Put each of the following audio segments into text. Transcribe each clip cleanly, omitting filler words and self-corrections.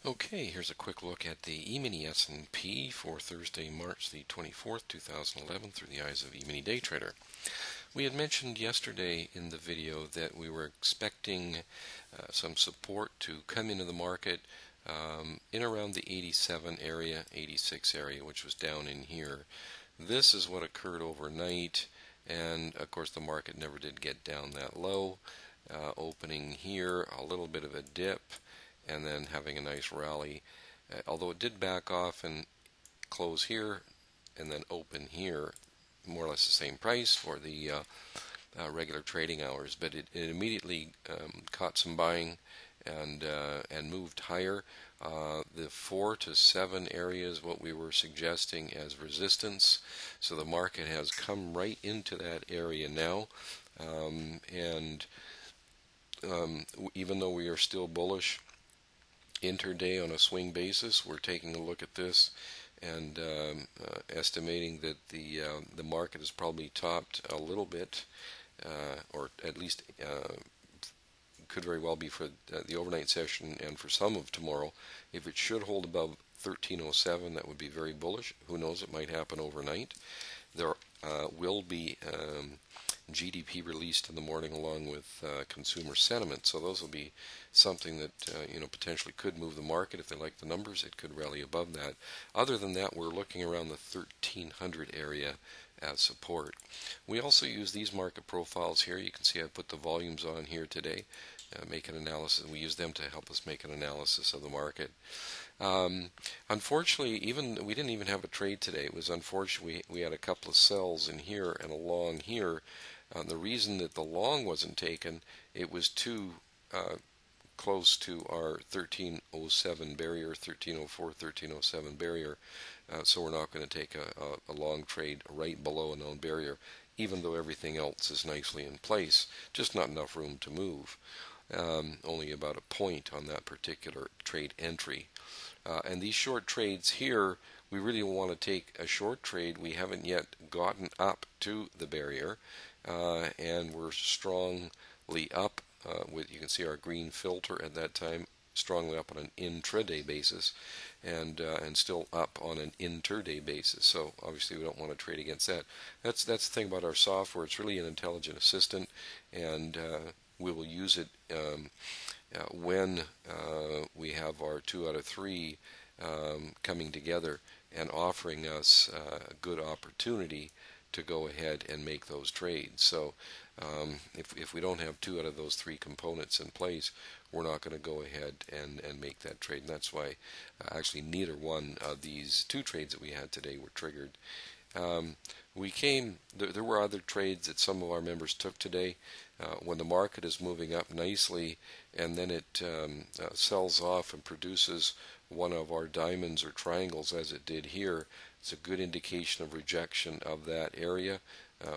Okay, here's a quick look at the E-mini S&P for Thursday, March the 24th, 2011 through the eyes of E-mini day trader. We had mentioned yesterday in the video that we were expecting some support to come into the market in around the 87 area, 86 area, which was down in here. This is what occurred overnight, and of course the market never did get down that low. Opening here, a little bit of a dip, and then having a nice rally, although it did back off and close here and then open here, more or less the same price for the regular trading hours, but it immediately caught some buying and moved higher. The 4 to 7 area is what we were suggesting as resistance, so the market has come right into that area now, even though we are still bullish intraday on a swing basis, we're taking a look at this and estimating that the market is probably topped a little bit, or at least could very well be for the overnight session and for some of tomorrow. If it should hold above 1307, that would be very bullish. Who knows, it might happen overnight. There will be GDP released in the morning along with consumer sentiment, so those will be something that potentially could move the market. If they like the numbers, it could rally above that. Other than that, we're looking around the 1300 area as support. We also use these market profiles here. You can see I put the volumes on here today, make an analysis. We use them to help us make an analysis of the market. Unfortunately, we didn't even have a trade today. It was unfortunate we had a couple of sells in here and a long here. The reason that the long wasn't taken, it was too close to our 1307 barrier, 1304, 1307 barrier, so we're not going to take a long trade right below a known barrier, even though everything else is nicely in place, just not enough room to move. Only about a point on that particular trade entry. And these short trades here, we really want to take a short trade. We haven't yet gotten up to the barrier, and we're strongly up. You can see our green filter at that time, strongly up on an intraday basis, and still up on an interday basis. So obviously we don't want to trade against that. That's the thing about our software. It's really an intelligent assistant, and we will use it when we have our 2 out of 3 coming together and offering us a good opportunity to go ahead and make those trades. So if we don't have 2 out of those 3 components in place, we're not going to go ahead and make that trade. And that's why actually neither one of these 2 trades that we had today were triggered. There were other trades that some of our members took today. When the market is moving up nicely and then it sells off and produces one of our diamonds or triangles as it did here, it's a good indication of rejection of that area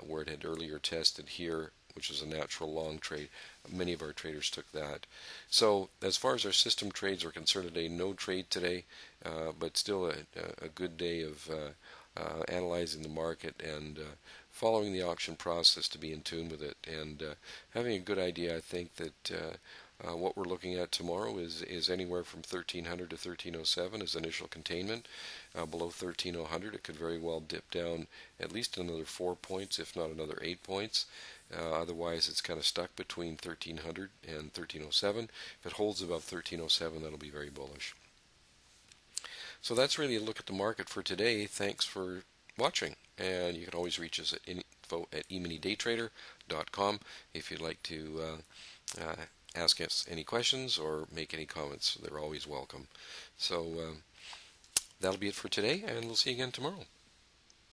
where it had earlier tested here, which is a natural long trade. Many of our traders took that. So as far as our system trades are concerned today, no trade today, but still a good day of analyzing the market and following the auction process to be in tune with it, and having a good idea. I think that what we're looking at tomorrow is anywhere from 1300 to 1307 as initial containment. Below 1300, it could very well dip down at least another 4 points, if not another 8 points. Otherwise, it's kind of stuck between 1300 and 1307. If it holds above 1307, that'll be very bullish. So that's really a look at the market for today. Thanks for watching, and you can always reach us at info@eminidaytrader.com if you'd like to ask us any questions or make any comments. They're always welcome. So that'll be it for today, and we'll see you again tomorrow.